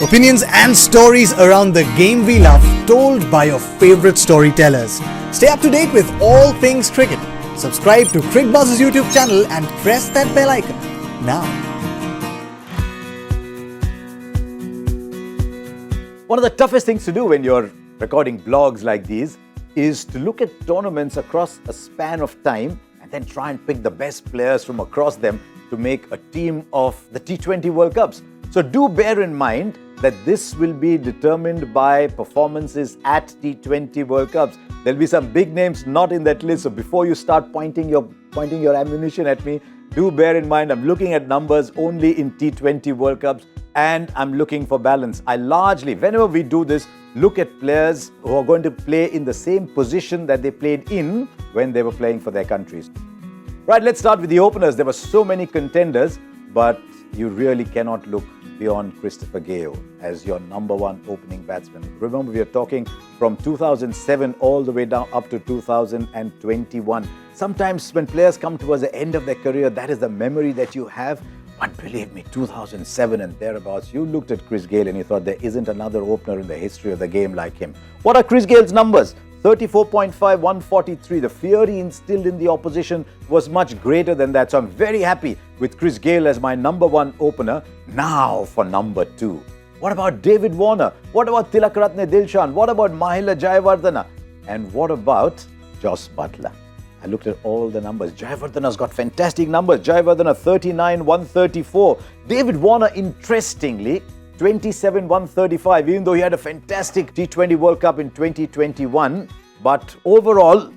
Opinions and stories around the game we love, told by your favorite storytellers. Stay up to date with all things cricket. Subscribe to Cricbuzz's YouTube channel and press that bell icon now. One of the toughest things to do when you're recording blogs like these is to look at tournaments across a span of time and then try and pick the best players from across them to make a team of the T20 World Cups. So do bear in mind that this will be determined by performances at T20 World Cups. There'll be some big names not in that list. So before you start pointing your ammunition at me, do bear in mind I'm looking at numbers only in T20 World Cups and I'm looking for balance. I largely, whenever we do this, look at players who are going to play in the same position that they played in when they were playing for their countries. Right, let's start with the openers. There were so many contenders, but you really cannot look beyond Christopher Gayle as your number one opening batsman. Remember, we are talking from 2007 all the way down up to 2021. Sometimes when players come towards the end of their career, that is the memory that you have. But believe me, 2007 and thereabouts, you looked at Chris Gayle and you thought there isn't another opener in the history of the game like him. What are Chris Gayle's numbers? 34.5, 143. The fear he instilled in the opposition was much greater than that. So I'm very happy with Chris Gayle as my number one opener. Now for number two. What about David Warner? What about Tilakaratne Dilshan? What about Mahela Jayawardene? And what about Jos Buttler? I looked at all the numbers. Jayawardene's got fantastic numbers. Jayawardene 39, 134. David Warner, interestingly, 27, 135, even though he had a fantastic T20 World Cup in 2021. But overall,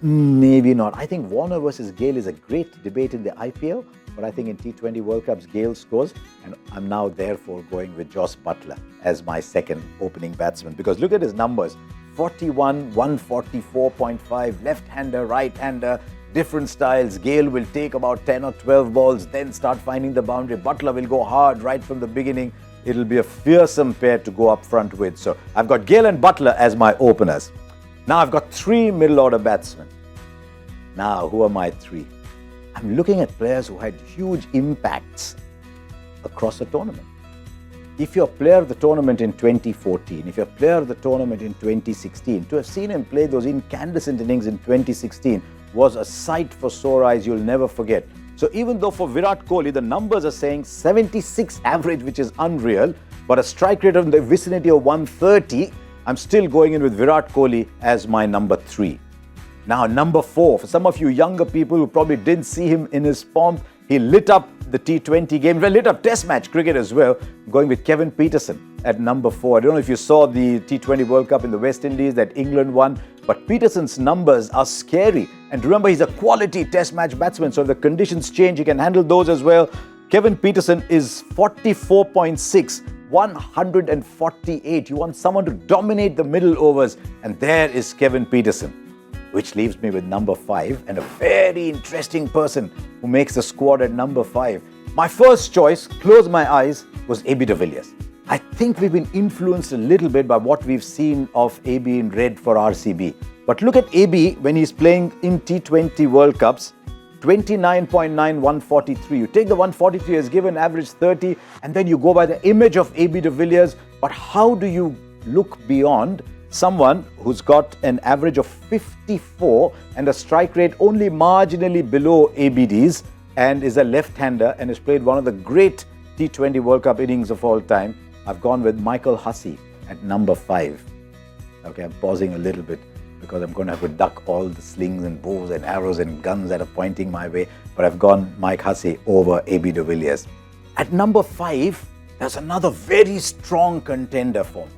maybe not. I think Warner versus Gayle is a great debate in the IPL. But I think in T20 World Cups, Gayle scores. And I'm now therefore going with Jos Buttler as my second opening batsman. Because look at his numbers. 41, 144.5, left-hander, right-hander, different styles. Gayle will take about 10 or 12 balls, then start finding the boundary. Buttler will go hard right from the beginning. It'll be a fearsome pair to go up front with. So I've got Gayle and Buttler as my openers. Now I've got three middle-order batsmen. Now, who are my three? I'm looking at players who had huge impacts across the tournament. If you're player of the tournament in 2014, if you're player of the tournament in 2016, to have seen him play those incandescent innings in 2016 was a sight for sore eyes you'll never forget. So even though for Virat Kohli, the numbers are saying 76 average, which is unreal, but a strike rate in the vicinity of 130, I'm still going in with Virat Kohli as my number three. Now, number four, for some of you younger people who probably didn't see him in his pomp, he lit up the T20 game, well, lit up Test match cricket as well, going with Kevin Pietersen at number four. I don't know if you saw the T20 World Cup in the West Indies that England won, but Pietersen's numbers are scary. And remember, he's a quality Test match batsman, so if the conditions change, he can handle those as well. Kevin Pietersen is 44.6, 148. You want someone to dominate the middle overs, and there is Kevin Pietersen. Which leaves me with number five and a very interesting person who makes the squad at number five. My first choice, close my eyes, was AB de Villiers. I think we've been influenced a little bit by what we've seen of AB in red for RCB. But look at AB when he's playing in T20 World Cups, 29.9, 143. You take the 143 as given, average 30, and then you go by the image of AB de Villiers. But how do you look beyond someone who's got an average of 54 and a strike rate only marginally below ABD's and is a left-hander and has played one of the great T20 World Cup innings of all time? I've gone with Michael Hussey at number five. Okay, I'm pausing a little bit because I'm going to have to duck all the slings and bows and arrows and guns that are pointing my way, but I've gone Mike Hussey over AB de Villiers. At number five, there's another very strong contender for me.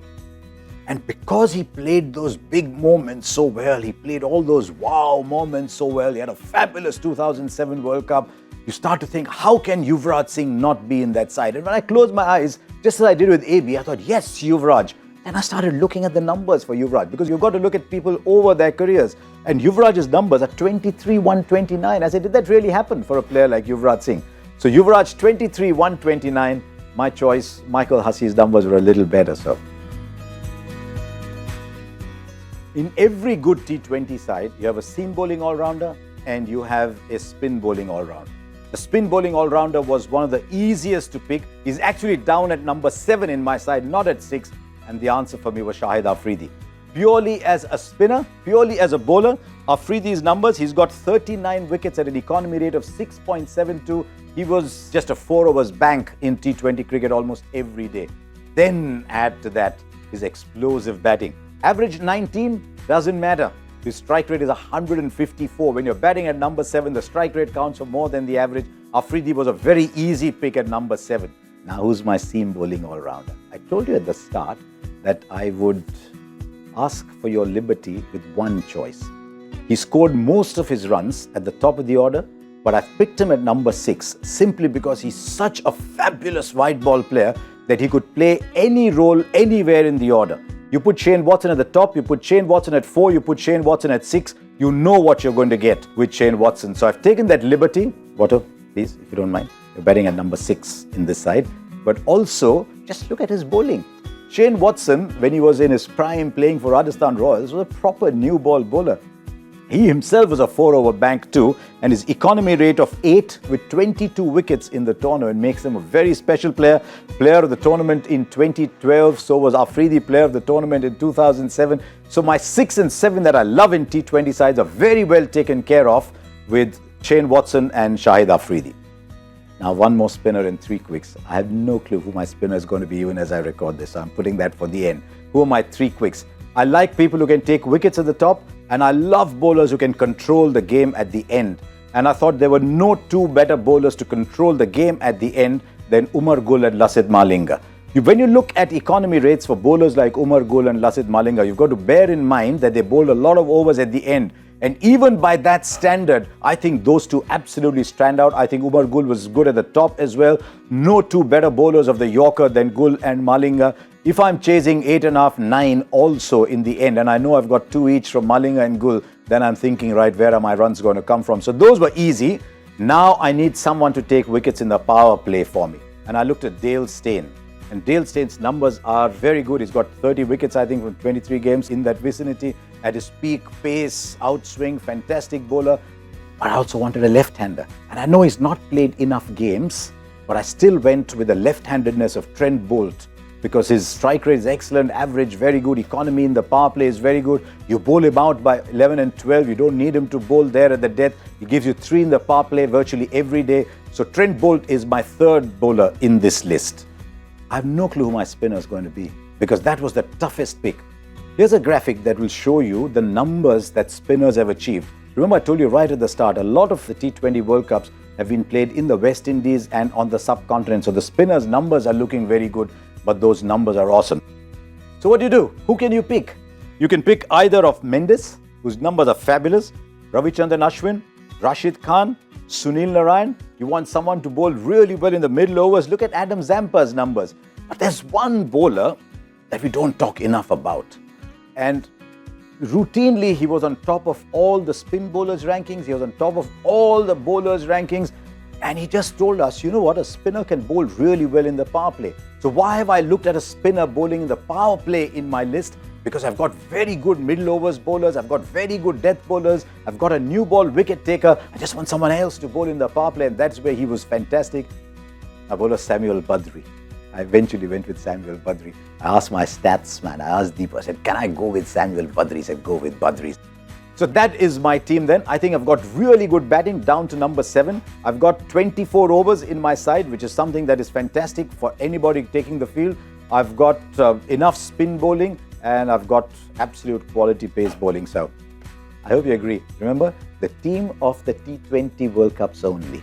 And because he played those big moments so well, he played all those wow moments so well, he had a fabulous 2007 World Cup, you start to think, how can Yuvraj Singh not be in that side? And when I closed my eyes, just as I did with AB, I thought, yes, Yuvraj. And I started looking at the numbers for Yuvraj, because you've got to look at people over their careers. And Yuvraj's numbers are 23, 129. I said, did that really happen for a player like Yuvraj Singh? So Yuvraj, 23, 129. My choice, Michael Hussey's numbers were a little better, so. In every good T20 side, you have a seam bowling all-rounder and you have a spin bowling all-rounder. The spin bowling all-rounder was one of the easiest to pick. He's actually down at number 7 in my side, not at 6. And the answer for me was Shahid Afridi. Purely as a spinner, purely as a bowler, Afridi's numbers, he's got 39 wickets at an economy rate of 6.72. He was just a 4 overs bank in T20 cricket almost every day. Then add to that his explosive batting. Average 19, doesn't matter. His strike rate is 154. When you're batting at number 7, the strike rate counts for more than the average. Afridi was a very easy pick at number 7. Now, who's my seam bowling all-rounder? I told you at the start that I would ask for your liberty with one choice. He scored most of his runs at the top of the order, but I've picked him at number 6 simply because he's such a fabulous white ball player that he could play any role anywhere in the order. You put Shane Watson at the top, you put Shane Watson at 4, you put Shane Watson at 6, you know what you're going to get with Shane Watson. So I've taken that liberty. Watto, please, if you don't mind. You're batting at number 6 in this side. But also, just look at his bowling. Shane Watson, when he was in his prime playing for Rajasthan Royals, was a proper new ball bowler. He himself was a 4-over bank too, and his economy rate of 8 with 22 wickets in the tournament makes him a very special player. Player of the tournament in 2012, so was Afridi, player of the tournament in 2007. So my 6 and 7 that I love in T20 sides are very well taken care of with Shane Watson and Shahid Afridi. Now, one more spinner in 3 quicks. I have no clue who my spinner is going to be even as I record this. So I'm putting that for the end. Who are my 3 quicks? I like people who can take wickets at the top, and I love bowlers who can control the game at the end. And I thought there were no 2 better bowlers to control the game at the end than Umar Gul and Lasith Malinga. When you look at economy rates for bowlers like Umar Gul and Lasith Malinga, you've got to bear in mind that they bowl a lot of overs at the end. And even by that standard, I think those 2 absolutely stand out. I think Umar Gul was good at the top as well. No 2 better bowlers of the Yorker than Gul and Malinga. If I'm chasing 8.5, 9 also in the end, and I know I've got 2 each from Malinga and Gul, then I'm thinking, right, where are my runs going to come from? So those were easy. Now I need someone to take wickets in the power play for me. And I looked at Dale Steyn. And Dale Steyn's numbers are very good. He's got 30 wickets, I think, from 23 games in that vicinity. At his peak, pace, outswing, fantastic bowler. But I also wanted a left-hander. And I know he's not played enough games, but I still went with the left-handedness of Trent Boult because his strike rate is excellent, average, very good, economy in the power play is very good. You bowl him out by 11 and 12. You don't need him to bowl there at the death. He gives you 3 in the power play virtually every day. So Trent Boult is my 3rd bowler in this list. I have no clue who my spinner is going to be because that was the toughest pick. Here's a graphic that will show you the numbers that spinners have achieved. Remember, I told you right at the start, a lot of the T20 World Cups have been played in the West Indies and on the subcontinent. So the spinners' numbers are looking very good, but those numbers are awesome. So what do? Who can you pick? You can pick either of Mendes, whose numbers are fabulous, Ravichandran Ashwin, Rashid Khan, Sunil Narayan. You want someone to bowl really well in the middle overs. Look at Adam Zampa's numbers. But there's one bowler that we don't talk enough about. And routinely, he was on top of all the spin bowlers rankings. He was on top of all the bowlers rankings. And he just told us, you know what, a spinner can bowl really well in the power play. So why have I looked at a spinner bowling in the power play in my list? Because I've got very good middle overs bowlers. I've got very good death bowlers. I've got a new ball wicket taker. I just want someone else to bowl in the power play. And that's where he was fantastic. My bowler, Samuel Badri. I eventually went with Samuel Badri. I asked my stats man, I asked Deepa, I said, can I go with Samuel Badri? He said, go with Badri. So that is my team then. I think I've got really good batting down to number 7. I've got 24 overs in my side, which is something that is fantastic for anybody taking the field. I've got enough spin bowling and I've got absolute quality pace bowling. So I hope you agree. Remember, the team of the T20 World Cups only.